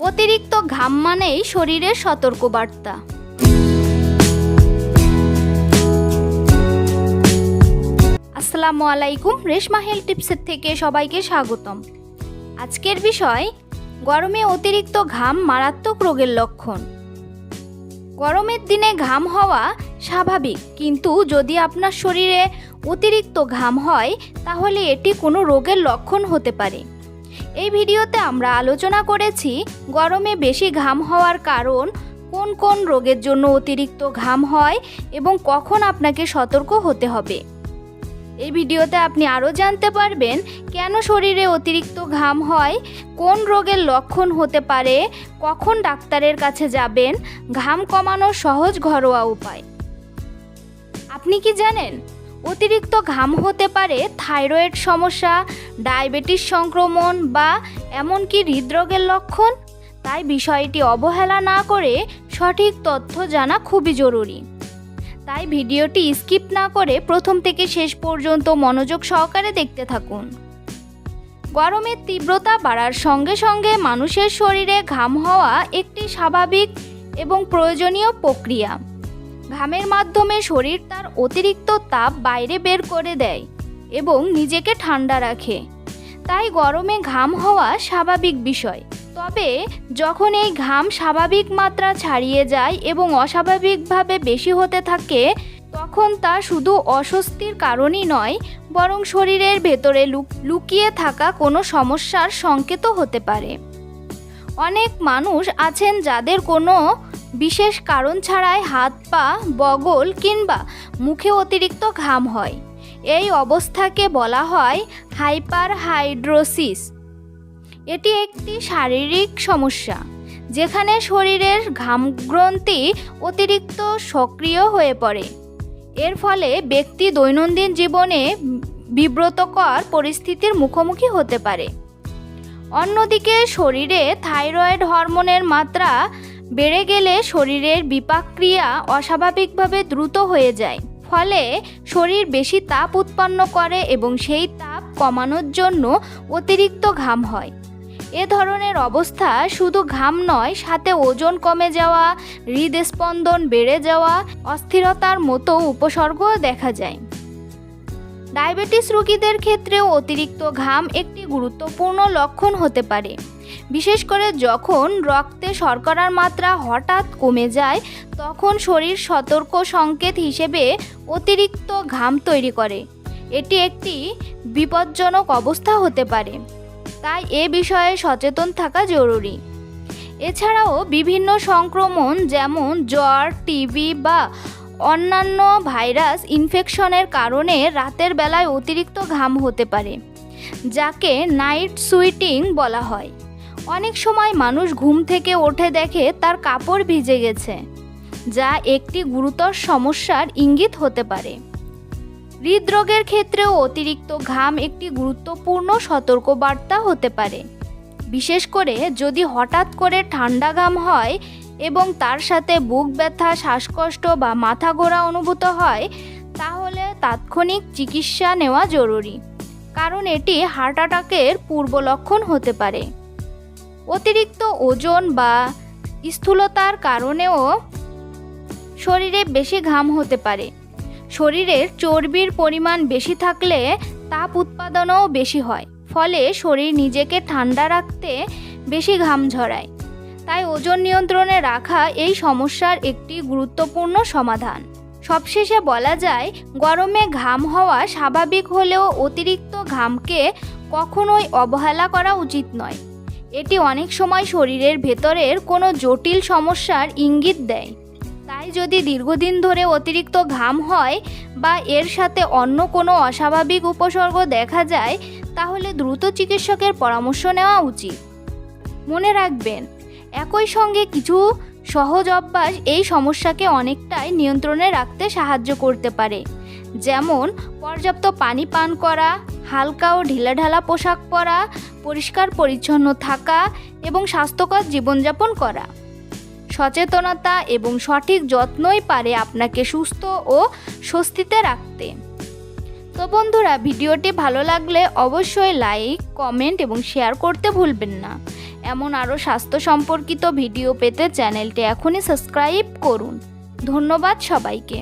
অতিরিক্ত ঘাম মানেই শরীরের সতর্কবার্তা। আসসালামু আলাইকুম, রেশমা হেলথ টিপসের থেকে সবাইকে স্বাগতম। আজকের বিষয়, গরমে অতিরিক্ত ঘাম মারাত্মক রোগের লক্ষণ। গরমের দিনে ঘাম হওয়া স্বাভাবিক, কিন্তু যদি আপনার শরীরে অতিরিক্ত ঘাম হয় তাহলে এটি কোনো রোগের লক্ষণ হতে পারে। এই ভিডিওতে আমরা আলোচনা করেছি গরমে বেশি ঘাম হওয়ার কারণ, কোন কোন রোগের জন্য অতিরিক্ত ঘাম হয় এবং কখন আপনাকে সতর্ক হতে হবে। এই ভিডিওতে আপনি আরও জানতে পারবেন কেন শরীরে অতিরিক্ত ঘাম হয়, কোন রোগের লক্ষণ হতে পারে, কখন ডাক্তারের কাছে যাবেন, ঘাম কমানোর সহজ ঘরোয়া উপায়। আপনি কি জানেন অতিরিক্ত ঘাম হতে পারে থাইরয়েড সমস্যা, ডায়াবেটিস সংক্রমণ বা এমনকি হৃদরোগের লক্ষণ? তাই বিষয়টি অবহেলা না করে সঠিক তথ্য জানা খুবই জরুরি। তাই ভিডিওটি স্কিপ না করে প্রথম থেকে শেষ পর্যন্ত মনোযোগ সহকারে দেখতে থাকুন। গরমের তীব্রতা বাড়ার সঙ্গে সঙ্গে মানুষের শরীরে ঘাম হওয়া একটি স্বাভাবিক এবং প্রয়োজনীয় প্রক্রিয়া। ঘামের মাধ্যমে শরীর তার অতিরিক্ত তাপ বাইরে বের করে দেয় এবং নিজেকে ঠান্ডা রাখে। তাই গরমে ঘাম হওয়া স্বাভাবিক বিষয়। তবে যখন এই ঘাম স্বাভাবিক মাত্রা ছাড়িয়ে যায় এবং অস্বাভাবিকভাবে বেশি হতে থাকে, তখন তা শুধু অস্বস্তির কারণই নয়, বরং শরীরের ভেতরে লুকিয়ে থাকা কোনো সমস্যার সংকেতও হতে পারে। অনেক মানুষ আছেন যাদের কোনো বিশেষ কারণ ছাড়াই হাত পা, বগল কিংবা মুখে অতিরিক্ত ঘাম হয়। এই অবস্থাকে বলা হয় হাইপারহাইড্রোসিস। এটি একটি শারীরিক সমস্যা যেখানে শরীরের ঘামগ্রন্থি অতিরিক্ত সক্রিয় হয়ে পড়ে। এর ফলে ব্যক্তি দৈনন্দিন জীবনে বিব্রতকর পরিস্থিতির মুখোমুখি হতে পারে। অন্যদিকে শরীরে থাইরয়েড হরমোনের মাত্রা বেড়ে গেলে শরীরের বিপাক ক্রিয়া অস্বাভাবিকভাবে দ্রুত হয়ে যায়। ফলে শরীর বেশি তাপ উৎপন্ন করে এবং সেই তাপ কমানোর জন্য অতিরিক্ত ঘাম হয়। এ ধরনের অবস্থা শুধু ঘাম নয়, সাথে ওজন কমে যাওয়া, হৃদস্পন্দন বেড়ে যাওয়া, অস্থিরতার মতো উপসর্গও দেখা যায়। ডায়াবেটিস রোগীদের ক্ষেত্রেও অতিরিক্ত ঘাম একটি গুরুত্বপূর্ণ লক্ষণ হতে পারে, বিশেষ করে যখন রক্তে শর্করার মাত্রা হঠাৎ কমে যায়। তখন শরীর সতর্ক সংকেত হিসেবে অতিরিক্ত ঘাম তৈরি করে। এটি একটি বিপজ্জনক অবস্থা হতে পারে, তাই এ বিষয়ে সচেতন থাকা জরুরি। এছাড়াও বিভিন্ন সংক্রমণ যেমন জ্বর, টিবি বা অন্যান্য ভাইরাস ইনফেকশনের কারণে রাতের বেলায় অতিরিক্ত ঘাম হতে পারে, যাকে নাইট সুইটিং বলা হয়। অনেক সময় মানুষ ঘুম থেকে উঠে দেখে তার কাপড় ভিজে গেছে, যা একটি গুরুতর সমস্যার ইঙ্গিত হতে পারে। হৃদরোগের ক্ষেত্রেও অতিরিক্ত ঘাম একটি গুরুত্বপূর্ণ সতর্কবার্তা হতে পারে, বিশেষ করে যদি হঠাৎ করে ঠান্ডা ঘাম হয় এবং তার সাথে বুক ব্যথা, শ্বাসকষ্ট বা মাথা ঘোরা অনুভূত হয়, তাহলে তাৎক্ষণিক চিকিৎসা নেওয়া জরুরি, কারণ এটি হার্ট অ্যাটাকের পূর্ব লক্ষণ হতে পারে। অতিরিক্ত ওজন বা স্থূলতার কারণেও শরীরে বেশি ঘাম হতে পারে। শরীরের চর্বির পরিমাণ বেশি থাকলে তাপ উৎপাদনও বেশি হয়, ফলে শরীর নিজেকে ঠান্ডা রাখতে বেশি ঘাম ঝরায়। তাই ওজন নিয়ন্ত্রণে রাখা এই সমস্যার একটি গুরুত্বপূর্ণ সমাধান। সবশেষে বলা যায়, গরমে ঘাম হওয়া স্বাভাবিক হলেও অতিরিক্ত ঘামকে কখনোই অবহেলা করা উচিত নয়। এটি অনেক সময় শরীরের ভেতরের কোনো জটিল সমস্যার ইঙ্গিত দেয়। তাই যদি দীর্ঘদিন ধরে অতিরিক্ত ঘাম হয় বা এর সাথে অন্য কোনো অস্বাভাবিক উপসর্গ দেখা যায়, তাহলে দ্রুত চিকিৎসকের পরামর্শ নেওয়া উচিত। মনে রাখবেন, একই সঙ্গে কিছু সহজ অভ্যাস এই সমস্যাকে অনেকটাই নিয়ন্ত্রণে রাখতে সাহায্য করতে পারে, যেমন পর্যাপ্ত পানি পান করা, হালকা ও ঢিলাঢালা পোশাক পরা, পরিষ্কার পরিচ্ছন্ন থাকা এবং স্বাস্থ্যকর জীবনযাপন করা। সচেতনতা এবং সঠিক যত্নই পারে আপনাকে সুস্থ ও স্বস্তিতে রাখতে। তো বন্ধুরা, ভিডিওটি ভালো লাগলে অবশ্যই লাইক, কমেন্ট এবং শেয়ার করতে ভুলবেন না। এমন আরও স্বাস্থ্য সম্পর্কিত ভিডিও পেতে চ্যানেলটি এখনই সাবস্ক্রাইব করুন। ধন্যবাদ সবাইকে।